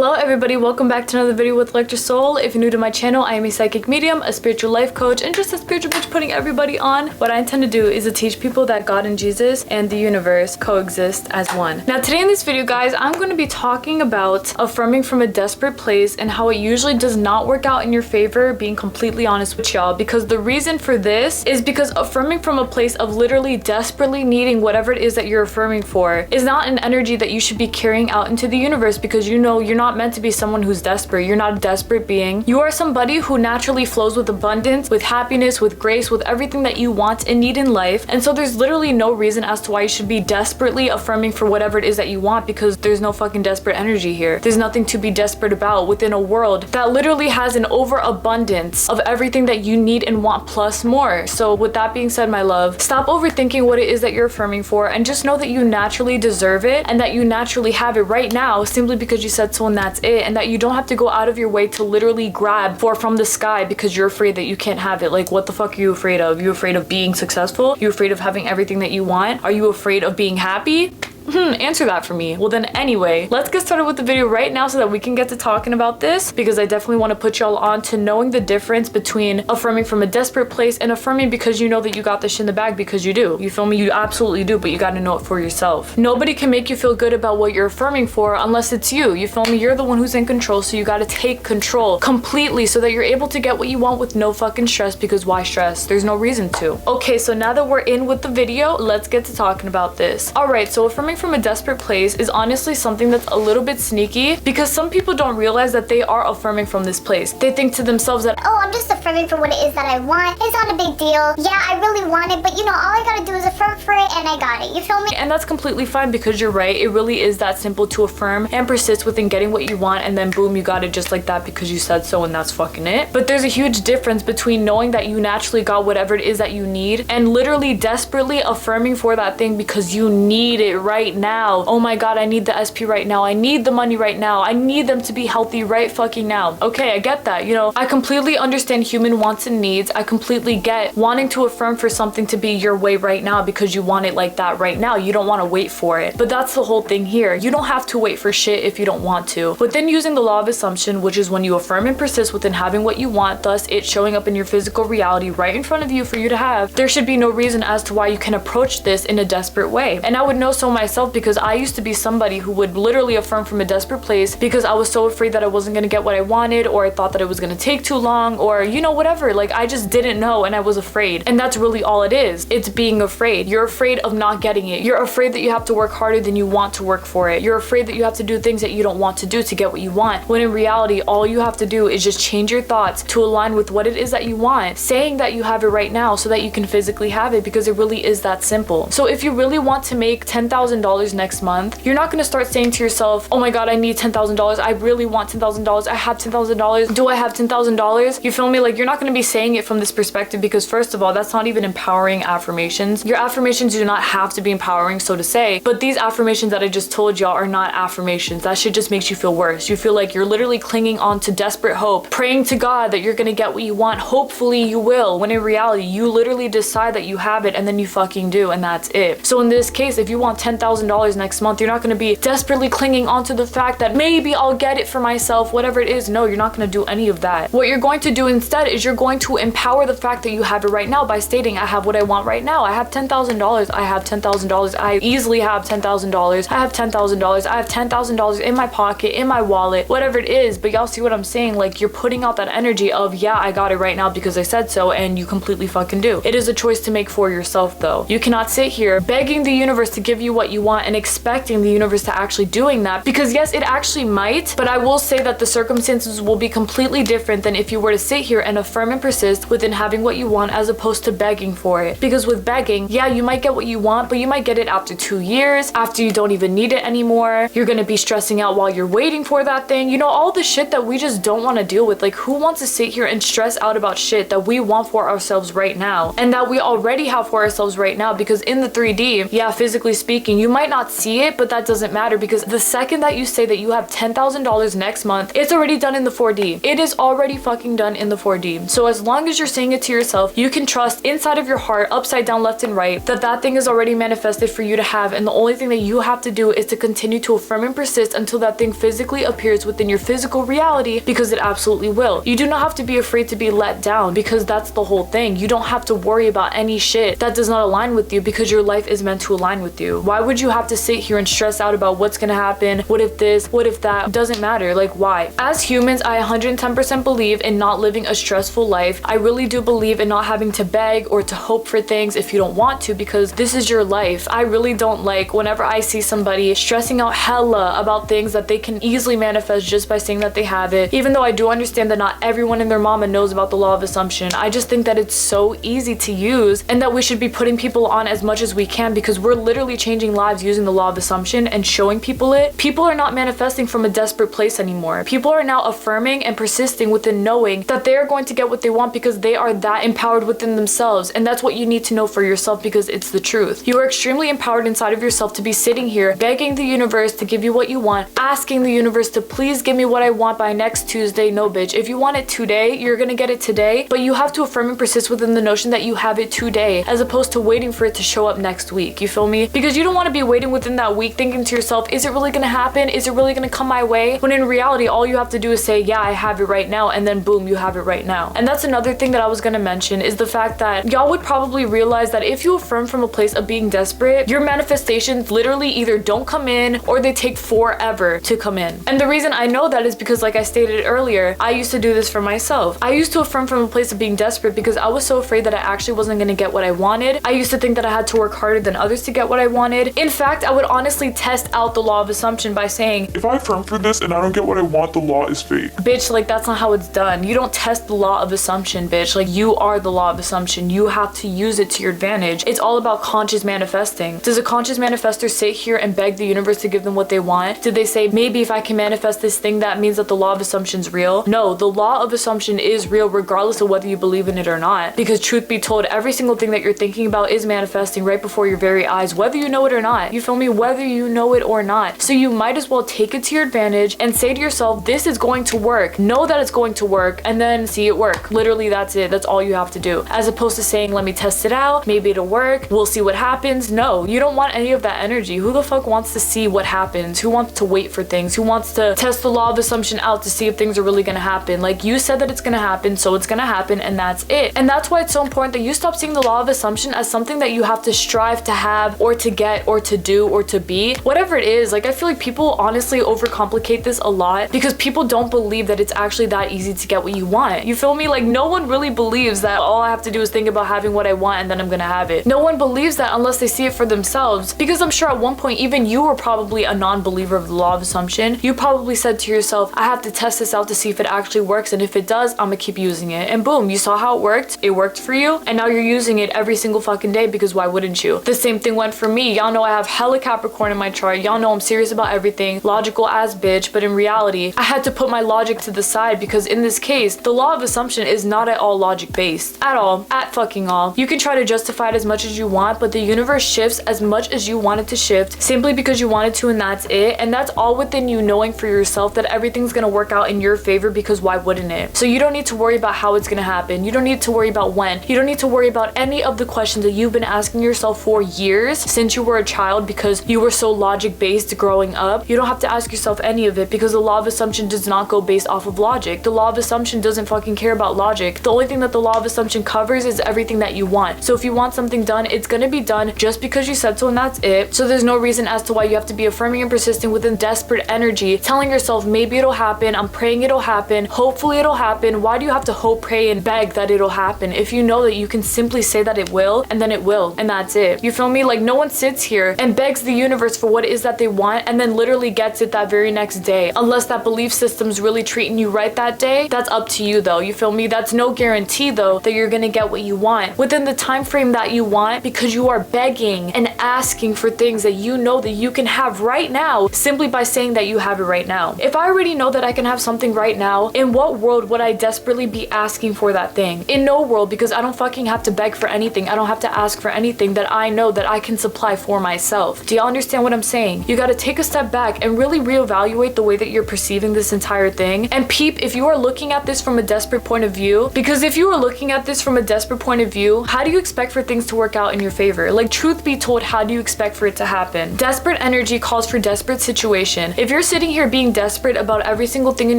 Hello everybody, welcome back to another video with ElectraSoul. If you're new to my channel, I am a psychic medium, a spiritual life coach, and just a spiritual bitch putting everybody on. What I intend to do is to teach people that God and Jesus and the universe coexist as one. Now today in this video, guys, I'm going to be talking about affirming from a desperate place and how it usually does not work out in your favor, being completely honest with y'all, because the reason for this is because affirming from a place of literally desperately needing whatever it is that you're affirming for is not an energy that you should be carrying out into the universe, because you know you're not meant to be someone who's desperate. You're not a desperate being. You are somebody who naturally flows with abundance, with happiness, with grace, with everything that you want and need in life. And so there's literally no reason as to why you should be desperately affirming for whatever it is that you want, because there's no fucking desperate energy here. There's nothing to be desperate about within a world that literally has an overabundance of everything that you need and want plus more. So with that being said, my love, stop overthinking what it is that you're affirming for and just know that you naturally deserve it and that you naturally have it right now simply because you said so, and that's it. And that you don't have to go out of your way to literally grab for from the sky because you're afraid that you can't have it. Like, what the fuck are you afraid of? You afraid of being successful? You afraid of having everything that you want? Are you afraid of being happy? Answer that for me. Well then, anyway, let's get started with the video right now so that we can get to talking about this, because I definitely want to put y'all on to knowing the difference between affirming from a desperate place and affirming because you know that you got this shit in the bag, because you do. You feel me? You absolutely do, but you got to know it for yourself. Nobody can make you feel good about what you're affirming for unless it's you. You feel me? You're the one who's in control, so you got to take control completely so that you're able to get what you want with no fucking stress, because why stress? There's no reason to. Okay, so now that we're in with the video, let's get to talking about this. Alright, so affirming from a desperate place is honestly something that's a little bit sneaky, because some people don't realize that they are affirming from this place. They think to themselves that, oh, I'm just affirming for what it is that I want. It's not a big deal. Yeah, I really want it, but you know, all I gotta do is affirm for it and I got it. You feel me? And that's completely fine, because you're right. It really is that simple to affirm and persist within getting what you want, and then boom, you got it just like that because you said so, and that's fucking it. But there's a huge difference between knowing that you naturally got whatever it is that you need and literally desperately affirming for that thing because you need it right now. Oh my god, I need the SP right now. I need the money right now. I need them to be healthy right fucking now. Okay, I get that. You know, I completely understand human wants and needs. I completely get wanting to affirm for something to be your way right now because you want it like that right now. You don't want to wait for it. But that's the whole thing here. You don't have to wait for shit if you don't want to. But then using the law of assumption, which is when you affirm and persist within having what you want, thus it showing up in your physical reality right in front of you for you to have, there should be no reason as to why you can approach this in a desperate way. And I would know so myself, because I used to be somebody who would literally affirm from a desperate place because I was so afraid that I wasn't going to get what I wanted, or I thought that it was going to take too long, or you know, whatever. Like, I just didn't know and I was afraid. And that's really all it is. It's being afraid. You're afraid of not getting it. You're afraid that you have to work harder than you want to work for it. You're afraid that you have to do things that you don't want to do to get what you want, when in reality all you have to do is just change your thoughts to align with what it is that you want, saying that you have it right now so that you can physically have it, because it really is that simple. So if you really want to make $10,000 next month, you're not going to start saying to yourself, oh my god, I need $10,000. I really want $10,000. I have $10,000. Do I have $10,000? You feel me? Like, you're not going to be saying it from this perspective, because first of all, that's not even empowering affirmations. Your affirmations do not have to be empowering, so to say, but these affirmations that I just told y'all are not affirmations. That shit just makes you feel worse. You feel like you're literally clinging on to desperate hope, praying to God that you're going to get what you want. Hopefully you will, when in reality you literally decide that you have it and then you fucking do, and that's it. So in this case, if you want $10,000 next month, you're not going to be desperately clinging onto the fact that maybe I'll get it for myself, whatever it is. No, you're not going to do any of that. What you're going to do instead is you're going to empower the fact that you have it right now by stating, I have what I want right now. I have $10,000. I have $10,000. I easily have $10,000. I have $10,000. I have $10,000 in my pocket, in my wallet, whatever it is. But y'all see what I'm saying? Like, you're putting out that energy of, yeah, I got it right now because I said so, and you completely fucking do. It is a choice to make for yourself, though. You cannot sit here begging the universe to give you what you want and expecting the universe to actually doing that, because yes, it actually might, but I will say that the circumstances will be completely different than if you were to sit here and affirm and persist within having what you want, as opposed to begging for it. Because with begging, yeah, you might get what you want, but you might get it after 2 years, after you don't even need it anymore. You're gonna be stressing out while you're waiting for that thing. You know, all the shit that we just don't want to deal with. Like, who wants to sit here and stress out about shit that we want for ourselves right now and that we already have for ourselves right now? Because in the 3D, yeah, physically speaking, you might not see it, but that doesn't matter, because the second that you say that you have $10,000 next month, it's already done in the 4D. It is already fucking done in the 4D. So as long as you're saying it to yourself, you can trust inside of your heart, upside down, left and right, that that thing is already manifested for you to have, and the only thing that you have to do is to continue to affirm and persist until that thing physically appears within your physical reality, because it absolutely will. You do not have to be afraid to be let down, because that's the whole thing. You don't have to worry about any shit that does not align with you, because your life is meant to align with you. Why would you have to sit here and stress out about what's gonna happen? What if this? What if that? It doesn't matter. Like, why? As humans, I 110% believe in not living a stressful life. I really do believe in not having to beg or to hope for things if you don't want to, because this is your life. I really don't like whenever I see somebody stressing out hella about things that they can easily manifest just by saying that they have it, even though I do understand that not everyone and their mama knows about the law of assumption. I just think that it's so easy to use, and that we should be putting people on as much as we can, because we're literally changing lives using the law of assumption and showing people it. People are not manifesting from a desperate place anymore. People are now affirming and persisting within knowing that they are going to get what they want, because they are that empowered within themselves. And that's what you need to know for yourself, because it's the truth. You are extremely empowered inside of yourself to be sitting here begging the universe to give you what you want, asking the universe to please give me what I want by next Tuesday. No, bitch. If you want it today, you're gonna get it today, but you have to affirm and persist within the notion that you have it today, as opposed to waiting for it to show up next week. You feel me? Because you don't want to be waiting within that week thinking to yourself, is it really gonna happen? Is it really gonna come my way? When in reality, all you have to do is say, yeah, I have it right now, and then boom, you have it right now. And that's another thing that I was gonna mention, is the fact that y'all would probably realize that if you affirm from a place of being desperate, your manifestations literally either don't come in or they take forever to come in. And the reason I know that is because, like I stated earlier, I used to do this for myself. I used to affirm from a place of being desperate because I was so afraid that I actually wasn't gonna get what I wanted. I used to think that I had to work harder than others to get what I wanted. In fact, I would honestly test out the law of assumption by saying, if I affirm for this and I don't get what I want, the law is fake. Bitch, like, that's not how it's done. You don't test the law of assumption, bitch. Like, you are the law of assumption. You have to use it to your advantage. It's all about conscious manifesting. Does a conscious manifester sit here and beg the universe to give them what they want? Did they say, maybe if I can manifest this thing, that means that the law of assumption's real? No, the law of assumption is real regardless of whether you believe in it or not. Because truth be told, every single thing that you're thinking about is manifesting right before your very eyes, whether you know it or not. You feel me? Whether you know it or not. So you might as well take it to your advantage and say to yourself, this is going to work. Know that it's going to work, and then see it work. Literally, that's it. That's all you have to do. As opposed to saying, let me test it out. Maybe it'll work. We'll see what happens. No, you don't want any of that energy. Who the fuck wants to see what happens? Who wants to wait for things? Who wants to test the law of assumption out to see if things are really gonna happen? Like, you said that it's gonna happen, so it's gonna happen, and that's it. And that's why it's so important that you stop seeing the law of assumption as something that you have to strive to have, or to get, or to do, or to be. Whatever it is, like, I feel like people honestly overcomplicate this a lot, because people don't believe that it's actually that easy to get what you want. You feel me? Like, no one really believes that all I have to do is think about having what I want and then I'm gonna have it. No one believes that unless they see it for themselves, because I'm sure at one point even you were probably a non-believer of the law of assumption. You probably said to yourself, I have to test this out to see if it actually works, and if it does, I'm gonna keep using it. And boom, you saw how it worked for you, and now you're using it every single fucking day, because why wouldn't you? The same thing went for me. Y'all know I have hella Capricorn in my chart. Y'all know I'm serious about everything, logical as bitch, but in reality, I had to put my logic to the side, because in this case, the law of assumption is not at all logic based. At all. At fucking all. You can try to justify it as much as you want, but the universe shifts as much as you want it to shift, simply because you want it to, and that's it. And that's all within you knowing for yourself that everything's gonna work out in your favor, because why wouldn't it? So you don't need to worry about how it's gonna happen. You don't need to worry about when. You don't need to worry about any of the questions that you've been asking yourself for years since you were a child, because you were so logic based growing up. You don't have to ask yourself any of it, because the law of assumption does not go based off of logic. The law of assumption doesn't fucking care about logic. The only thing that the law of assumption covers is everything that you want. So if you want something done, it's gonna be done just because you said so, and that's it. So there's no reason as to why you have to be affirming and persisting within desperate energy, telling yourself maybe it'll happen, I'm praying it'll happen, hopefully it'll happen. Why do you have to hope, pray, and beg that it'll happen if you know that you can simply say that it will, and then it will, and that's it? You feel me? Like, no one sits here and begs the universe for what it is that they want and then literally gets it that very next day, unless that belief system's really treating you right that day. That's up to you though. You feel me? That's no guarantee though that you're gonna get what you want within the time frame that you want, because you are begging and asking for things that you know that you can have right now simply by saying that you have it right now. If I already know that I can have something right now, in what world would I desperately be asking for that thing? In no world, because I don't fucking have to beg for anything. I don't have to ask for anything that I know that I can supply for myself. myself. Do y'all understand what I'm saying? You gotta take a step back and really reevaluate the way that you're perceiving this entire thing. And peep, if you are looking at this from a desperate point of view, because if you are looking at this from a desperate point of view, how do you expect for things to work out in your favor? Like, truth be told, how do you expect for it to happen? Desperate energy calls for desperate situation. If you're sitting here being desperate about every single thing in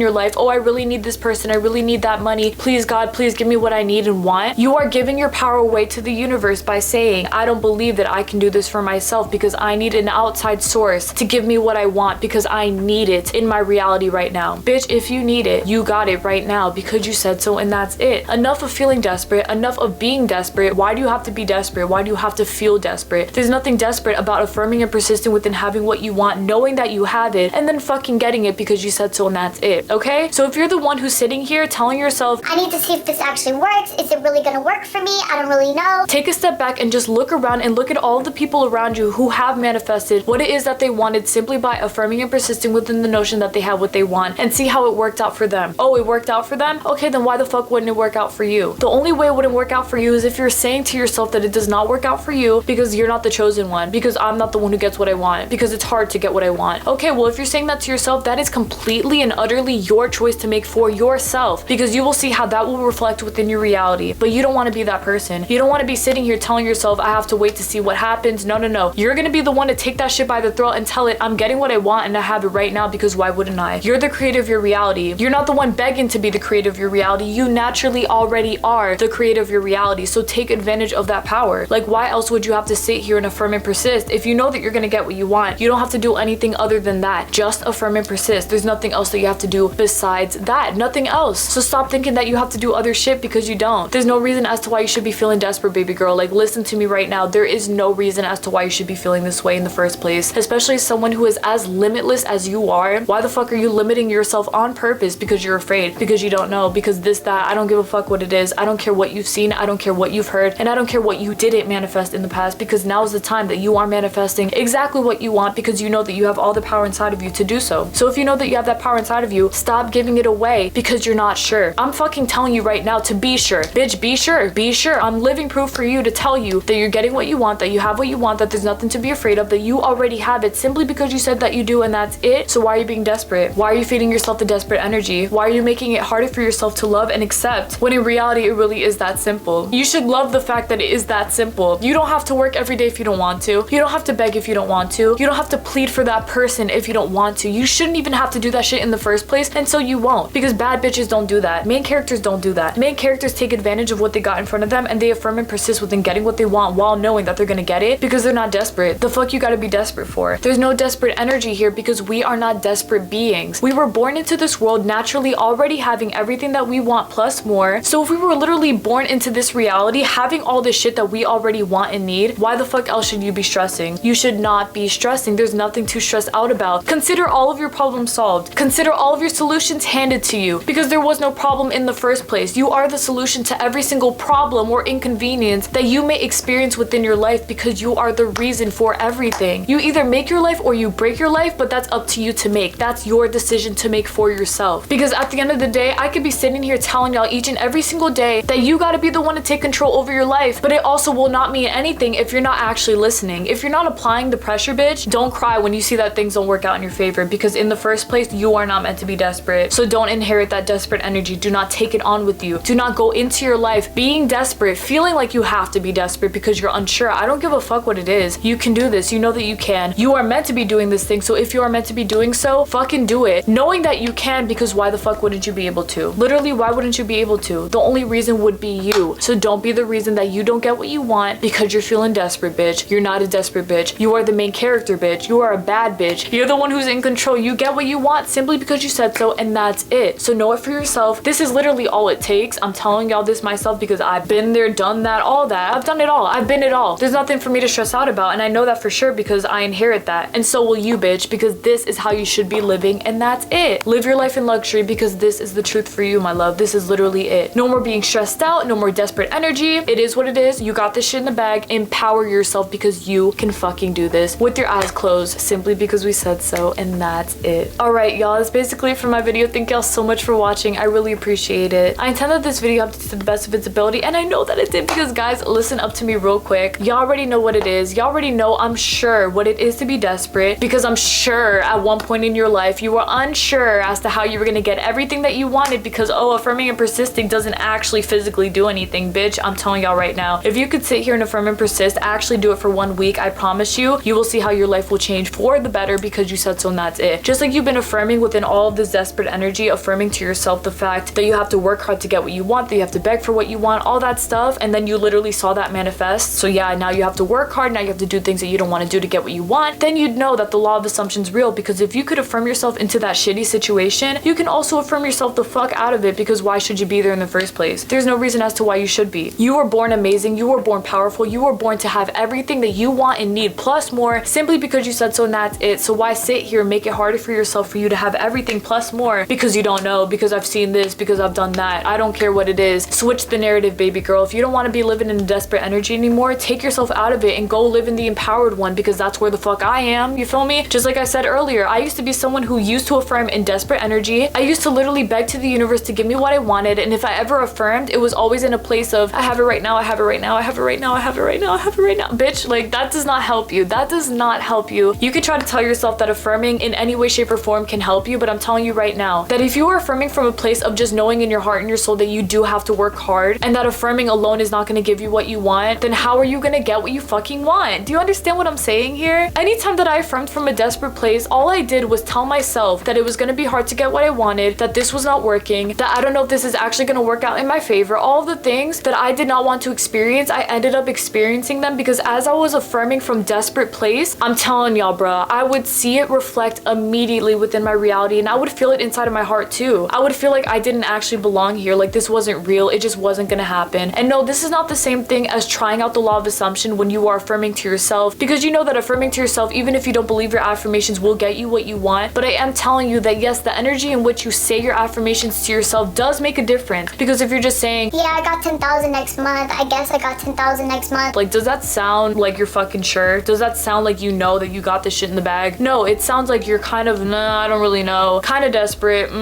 your life, oh, I really need this person, I really need that money, please God, please give me what I need and want, you are giving your power away to the universe by saying, I don't believe that I can do this for myself because I need an outside source to give me what I want because I need it in my reality right now. Bitch, if you need it, you got it right now because you said so, and that's it. Enough of feeling desperate, enough of being desperate. Why do you have to be desperate? Why do you have to feel desperate? There's nothing desperate about affirming and persisting within having what you want, knowing that you have it, and then fucking getting it because you said so, and that's it, okay? So if you're the one who's sitting here telling yourself, I need to see if this actually works. Is it really gonna work for me? I don't really know. take a step back and just look around and look at all the people around you who have manifested what it is that they wanted simply by affirming and persisting within the notion that they have what they want, and see how it worked out for them. Oh, it worked out for them? Okay, then why the fuck wouldn't it work out for you? The only way it wouldn't work out for you is if you're saying to yourself that it does not work out for you because you're not the chosen one, because I'm not the one who gets what I want, because it's hard to get what I want. Okay, well, if you're saying that to yourself, that is completely and utterly your choice to make for yourself, because you will see how that will reflect within your reality. But you don't want to be that person. You don't want to be sitting here telling yourself, I have to wait to see what happens. No, no, no. You're gonna be the one to take that shit by the throat and tell it, I'm getting what I want and I have it right now because why wouldn't I? You're the creator of your reality. You're not the one begging to be the creator of your reality. You naturally already are the creator of your reality. So take advantage of that power. Like, why else would you have to sit here and affirm and persist if you know that you're gonna get what you want? You don't have to do anything other than that. Just affirm and persist. There's nothing else that you have to do besides that. Nothing else. So stop thinking that you have to do other shit because you don't. There's no reason as to why you should be feeling desperate, baby girl. Like, listen to me right now. There is no reason as to why you should be feeling this way in the first place. Especially someone who is as limitless as you are. Why the fuck are you limiting yourself on purpose because you're afraid? Because you don't know? Because this, that, I don't give a fuck what it is. I don't care what you've seen. I don't care what you've heard. And I don't care what you didn't manifest in the past, because now is the time that you are manifesting exactly what you want, because you know that you have all the power inside of you to do so. So if you know that you have that power inside of you, stop giving it away because you're not sure. I'm fucking telling you right now to be sure. Bitch, be sure. Be sure. I'm living proof for you to tell you that you're getting what you want, that you have what you want, that there's nothing to be afraid of, that you already have it simply because you said that you do, and that's it. So why are you being desperate? Why are you feeding yourself the desperate energy? Why are you making it harder for yourself to love and accept when in reality it really is that simple? You should love the fact that it is that simple. You don't have to work every day if you don't want to. You don't have to beg if you don't want to. You don't have to plead for that person if you don't want to. You shouldn't even have to do that shit in the first place, and so you won't, because bad bitches don't do that. Main characters don't do that. Main characters take advantage of what they got in front of them, and they affirm and persist within getting what they want while knowing that they're gonna get it because they're not desperate. The fuck you gotta be desperate for? There's no desperate energy here because we are not desperate beings. We were born into this world naturally already having everything that we want plus more. So if we were literally born into this reality having all the shit that we already want and need, why the fuck else should you be stressing? You should not be stressing. There's nothing to stress out about. Consider all of your problems solved. Consider all of your solutions handed to you because there was no problem in the first place. You are the solution to every single problem or inconvenience that you may experience within your life because you are the reason for everything. You either make your life or you break your life, but that's up to you to make. That's your decision to make for yourself. Because at the end of the day, I could be sitting here telling y'all each and every single day that you gotta be the one to take control over your life, but it also will not mean anything if you're not actually listening. If you're not applying the pressure, bitch, don't cry when you see that things don't work out in your favor, because in the first place, you are not meant to be desperate. So don't inherit that desperate energy. Do not take it on with you. Do not go into your life being desperate, feeling like you have to be desperate because you're unsure. I don't give a fuck what it is. You can do this. You know that you can. You are meant to be doing this thing. So if you are meant to be doing so, fucking do it. Knowing that you can, because why the fuck wouldn't you be able to? Literally, why wouldn't you be able to? The only reason would be you. So don't be the reason that you don't get what you want because you're feeling desperate, bitch. You're not a desperate bitch. You are the main character, bitch. You are a bad bitch. You're the one who's in control. You get what you want simply because you said so, and that's it. So know it for yourself. This is literally all it takes. I'm telling y'all this myself because I've been there, done that, all that. I've done it all. I've been it all. There's nothing for me to stress out about, and I know that for sure because I inherit that. And so will you, bitch, because this is how you should be living, and that's it. Live your life in luxury because this is the truth for you, my love. This is literally it. No more being stressed out. No more desperate energy. It is what it is. You got this shit in the bag. Empower yourself because you can fucking do this with your eyes closed simply because we said so, and that's it. All right, y'all. That's basically it for my video. Thank y'all so much for watching. I really appreciate it. I intend that this video to the best of its ability, and I know that it did because, guys, listen up to me real quick. Y'all already know what it is. Y'all already already know, I'm sure, what it is to be desperate, because I'm sure at one point in your life you were unsure as to how you were gonna get everything that you wanted, because affirming and persisting doesn't actually physically do anything, bitch. I'm telling y'all right now, if you could sit here and affirm and persist, actually do it for 1 week, I promise you, you will see how your life will change for the better because you said so, and that's it. Just like you've been affirming within all of this desperate energy, affirming to yourself the fact that you have to work hard to get what you want, that you have to beg for what you want, all that stuff, and then you literally saw that manifest. So yeah, now you have to work hard, now you have to do things that you don't want to do to get what you want. Then you'd know that the law of assumption's real, because if you could affirm yourself into that shitty situation, you can also affirm yourself the fuck out of it, because why should you be there in the first place? There's no reason as to why you should be. You were born amazing, you were born powerful, you were born to have everything that you want and need plus more, simply because you said so, and that's it. So why sit here and make it harder for yourself for you to have everything plus more because you don't know, because I've seen this, because I've done that. I don't care what it is. Switch the narrative, baby girl. If you don't want to be living in a desperate energy anymore, take yourself out of it and go live in the empowered one, because that's where the fuck I am. You feel me? Just like I said earlier, I used to be someone who used to affirm in desperate energy. I used to literally beg to the universe to give me what I wanted, and if I ever affirmed, it was always in a place of I have it right now, I have it right now, I have it right now, I have it right now, I have it right now. Bitch, like that does not help you. That does not help you. You could try to tell yourself that affirming in any way, shape, or form can help you, but I'm telling you right now that if you are affirming from a place of just knowing in your heart and your soul that you do have to work hard, and that affirming alone is not going to give you what you want, then how are you going to get what you fucking want? Do you understand what I'm saying here? Anytime that I affirmed from a desperate place, all I did was tell myself that it was going to be hard to get what I wanted, that this was not working, that I don't know if this is actually going to work out in my favor. All the things that I did not want to experience, I ended up experiencing them, because as I was affirming from desperate place, I'm telling y'all, bruh, I would see it reflect immediately within my reality, and I would feel it inside of my heart too. I would feel like I didn't actually belong here, like this wasn't real, it just wasn't gonna happen. And no, this is not the same thing as trying out the law of assumption when you are affirming to yourself, because you know that affirming to yourself, even if you don't believe your affirmations, will get you what you want. But I am telling you that yes, the energy in which you say your affirmations to yourself does make a difference, because if you're just saying, yeah, I got 10,000 next month, I guess I got 10,000 next month, like, does that sound like you're fucking sure? Does that sound like you know that you got this shit in the bag? No, it sounds like you're kind of, nah, I don't really know, kind of desperate,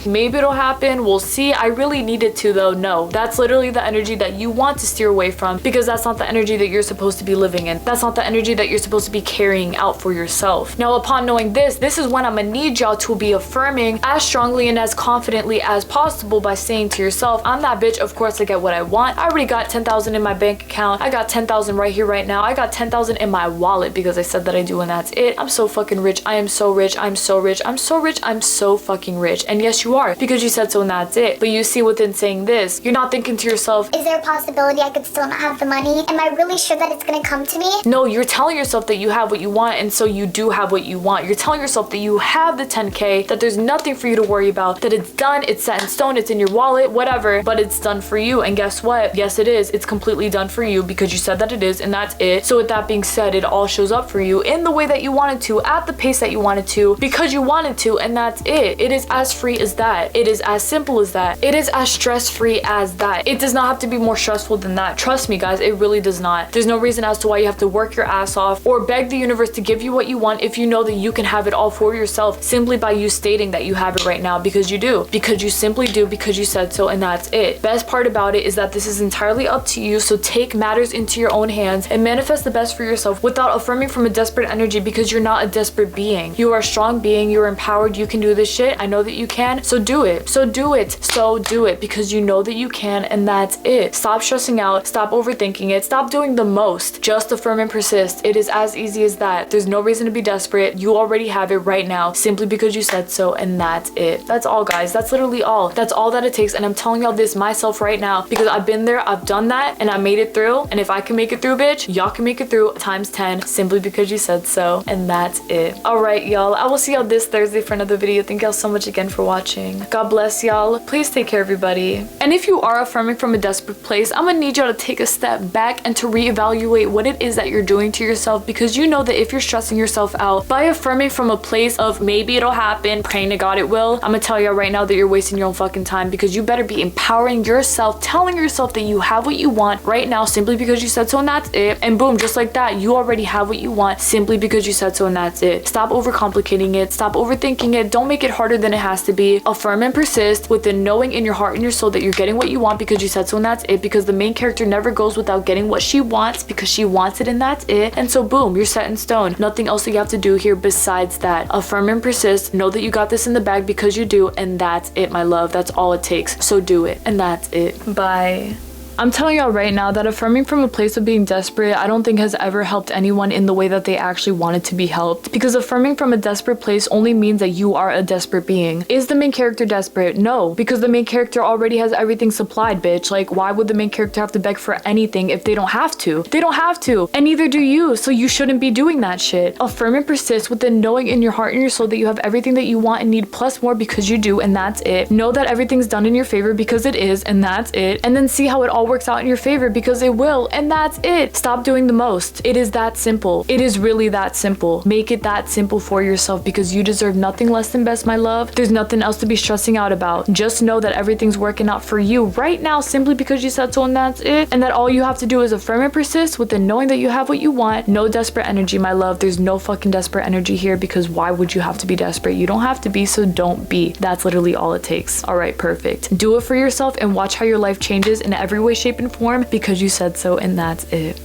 maybe it'll happen, we'll see, I really need it to though. No, that's literally the energy that you want to steer away from, because that's not the energy that you're supposed to be living in. That's not the energy that you're supposed to be carrying out for yourself. Now, upon knowing this is when I'm gonna need y'all to be affirming as strongly and as confidently as possible by saying to yourself, I'm that bitch, of course I get what I want. I already got 10,000 in my bank account. I got 10,000 right here, right now. I got 10,000 in my wallet because I said that I do, and that's it. I'm so fucking rich. I am so rich. I'm so rich. I'm so rich. I'm so fucking rich. And yes, you are, because you said so, and that's it. But you see, within saying this, you're not thinking to yourself, is there a possibility I could still not have the money? Am I really sure that it's gonna come to me? No, you're telling yourself that you have what you want, and so you do have what you want. You're telling yourself that you have the 10K, that there's nothing for you to worry about, that it's done, it's set in stone, it's in your wallet, whatever, but it's done for you. And guess what? Yes, it is. It's completely done for you because you said that it is, and that's it. So with that being said, it all shows up for you in the way that you wanted to, at the pace that you wanted to, because you wanted to, and that's it. It is as free as that. It is as simple as that. It is as stress-free as that. It does not have to be more stressful than that. Trust me, guys, it really does not. There's no reason as to why you have to work your ass off or beg the universe to give you what you want if you know that you can have it all for yourself simply by you stating that you have it right now, because you do. Because you simply do, because you said so, and that's it. Best part about it is that this is entirely up to you, so take matters into your own hands and manifest the best for yourself without affirming from a desperate energy, because you're not a desperate being. You are a strong being. You're empowered. You can do this shit. I know that you can, so do it. So do it. So do it, because you know that you can, and that's it. Stop stressing out. Stop overthinking it. Stop doing the most. Just affirm and persist. It is as easy as that. There's no reason to be desperate. You already have it right now, simply because you said so, and that's it. That's all, guys. That's literally all. That's all that it takes, and I'm telling y'all this myself right now, because I've been there, I've done that, and I made it through. And if I can make it through, bitch, y'all can make it through times 10, simply because you said so, and that's it. All right, y'all. I will see y'all this Thursday for another video. Thank y'all so much again for watching. God bless y'all. Please take care, everybody. And if you are affirming from a desperate place, I'm gonna need y'all to take a step back and to reevaluate what it is that you're doing to yourself, because you know that if you're stressing yourself out by affirming from a place of maybe it'll happen, praying to God it will, I'm gonna tell y'all right now that you're wasting your own fucking time, because you better be empowering yourself, telling yourself that you have what you want right now simply because you said so, and that's it. And boom, just like that, you already have what you want simply because you said so, and that's it. Stop overcomplicating it. Stop overthinking it. Don't make it harder than it has to be. Affirm and persist with the knowing in your heart and your soul that you're getting what you want because you said so, and that's it. Because the main character never goes without getting what she wants, because she wants it, and that's that's it. And so boom, you're set in stone. Nothing else that you have to do here besides that. Affirm and persist. Know that you got this in the bag because you do, and that's it, my love. That's all it takes. So do it, and that's it. Bye. I'm telling y'all right now that affirming from a place of being desperate, I don't think has ever helped anyone in the way that they actually wanted to be helped. Because affirming from a desperate place only means that you are a desperate being. Is the main character desperate? No, because the main character already has everything supplied, bitch. Like, why would the main character have to beg for anything if they don't have to? They don't have to, and neither do you, so you shouldn't be doing that shit. Affirm and persist within knowing in your heart and your soul that you have everything that you want and need plus more because you do, and that's it. Know that everything's done in your favor because it is, and that's it. And then see how it all works out in your favor because it will, and that's it. Stop doing the most. It is that simple. It is really that simple. Make it that simple for yourself because you deserve nothing less than best, my love. There's nothing else to be stressing out about. Just know that everything's working out for you right now simply because you said so, and that's it. And that all you have to do is affirm and persist within knowing that you have what you want. No desperate energy, my love. There's no fucking desperate energy here because why would you have to be desperate? You don't have to be, so don't be. That's literally all it takes. All right, perfect. Do it for yourself and watch how your life changes in every way, shape, and form because you said so, and that's it.